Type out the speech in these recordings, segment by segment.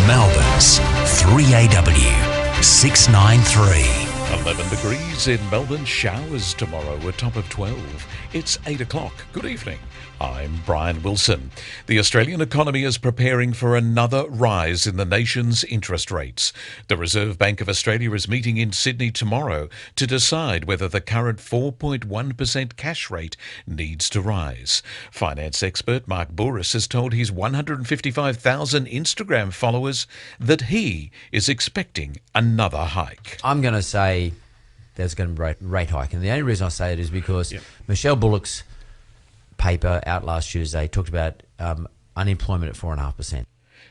Melbourne's 3AW 693. 11 degrees in Melbourne, showers tomorrow, a top of 12. It's 8 o'clock. Good evening. I'm Brian Wilson. The Australian economy is preparing for another rise in the nation's interest rates. The Reserve Bank of Australia is meeting in Sydney tomorrow to decide whether the current 4.1% cash rate needs to rise. Finance expert Mark Bouris has told his 155,000 Instagram followers that he is expecting another hike. I'm going to say there's going to be a rate hike. And the only reason I say it is because Michelle Bullock's paper out last Tuesday talked about unemployment at 4.5%.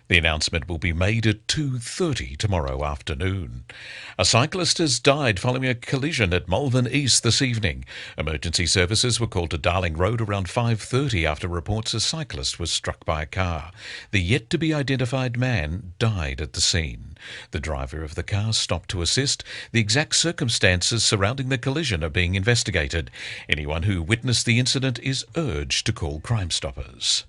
The announcement will be made at 2:30 tomorrow afternoon. A cyclist has died following a collision at Melbourne East this evening. Emergency services were called to Darling Road around 5:30 after reports a cyclist was struck by a car. The yet-to-be-identified man died at the scene. The driver of the car stopped to assist. The exact circumstances surrounding the collision are being investigated. Anyone who witnessed the incident is urged to call Crime Stoppers.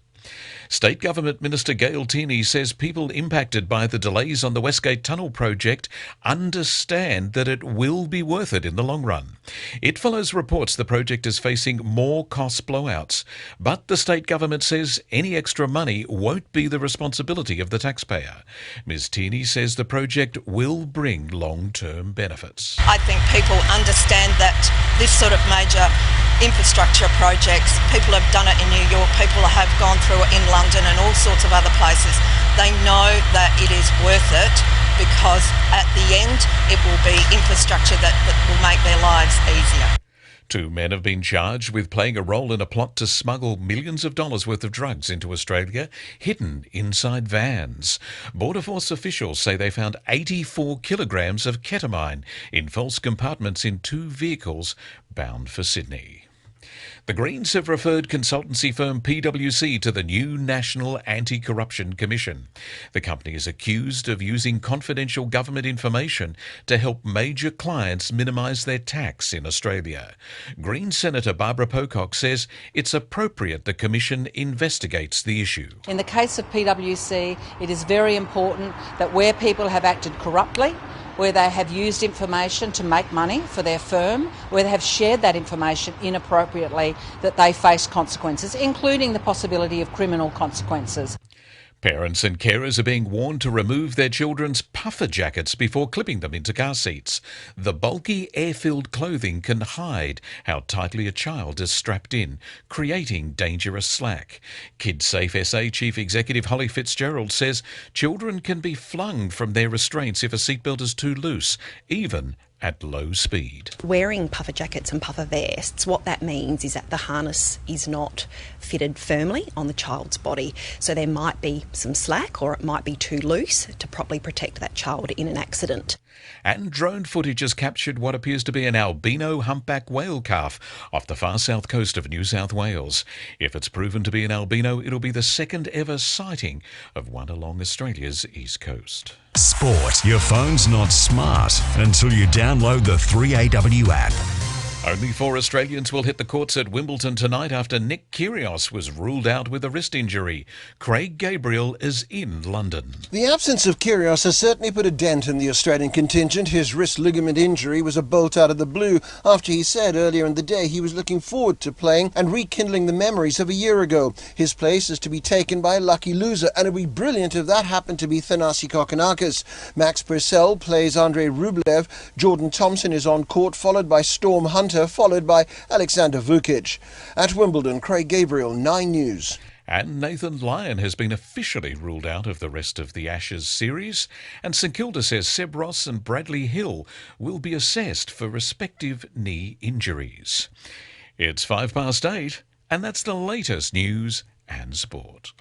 State Government Minister Gail Tierney says people impacted by the delays on the Westgate Tunnel project understand that it will be worth it in the long run. It follows reports the project is facing more cost blowouts, but the state government says any extra money won't be the responsibility of the taxpayer. Ms Tierney says the project will bring long-term benefits. I think people understand that this sort of major infrastructure projects, people have done it in New York, people have gone through it in London and all sorts of other places. They know that it is worth it because at the end it will be infrastructure that will make their lives easier. 2 men have been charged with playing a role in a plot to smuggle millions of dollars worth of drugs into Australia, hidden inside vans. Border Force officials say they found 84 kilograms of ketamine in false compartments in 2 vehicles bound for Sydney. The Greens have referred consultancy firm PwC to the new National Anti-Corruption Commission. The company is accused of using confidential government information to help major clients minimise their tax in Australia. Greens Senator Barbara Pocock says it's appropriate the Commission investigates the issue. In the case of PwC, it is very important that where people have acted corruptly, where they have used information to make money for their firm, where they have shared that information inappropriately, that they face consequences, including the possibility of criminal consequences. Parents and carers are being warned to remove their children's puffer jackets before clipping them into car seats. The bulky air-filled clothing can hide how tightly a child is strapped in, creating dangerous slack. KidSafe SA Chief Executive Holly Fitzgerald says children can be flung from their restraints if a seatbelt is too loose, even at low speed. Wearing puffer jackets and puffer vests, what that means is that the harness is not fitted firmly on the child's body. So there might be some slack or it might be too loose to properly protect that child in an accident. And drone footage has captured what appears to be an albino humpback whale calf off the far south coast of New South Wales. If it's proven to be an albino, it'll be the second ever sighting of one along Australia's east coast. Sport. Your phone's not smart until you download the 3AW app. Only 4 Australians will hit the courts at Wimbledon tonight after Nick Kyrgios was ruled out with a wrist injury. Craig Gabriel is in London. The absence of Kyrgios has certainly put a dent in the Australian contingent. His wrist ligament injury was a bolt out of the blue after he said earlier in the day he was looking forward to playing and rekindling the memories of a year ago. His place is to be taken by a lucky loser, and it would be brilliant if that happened to be Thanasi Kokkinakis. Max Purcell plays Andrei Rublev. Jordan Thompson is on court, followed by Storm Hunter, followed by Alexander Vukic. At Wimbledon, Craig Gabriel, 9 News. And Nathan Lyon has been officially ruled out of the rest of the Ashes series. And St Kilda says Seb Ross and Bradley Hill will be assessed for respective knee injuries. It's 8:05, and that's the latest news and sport.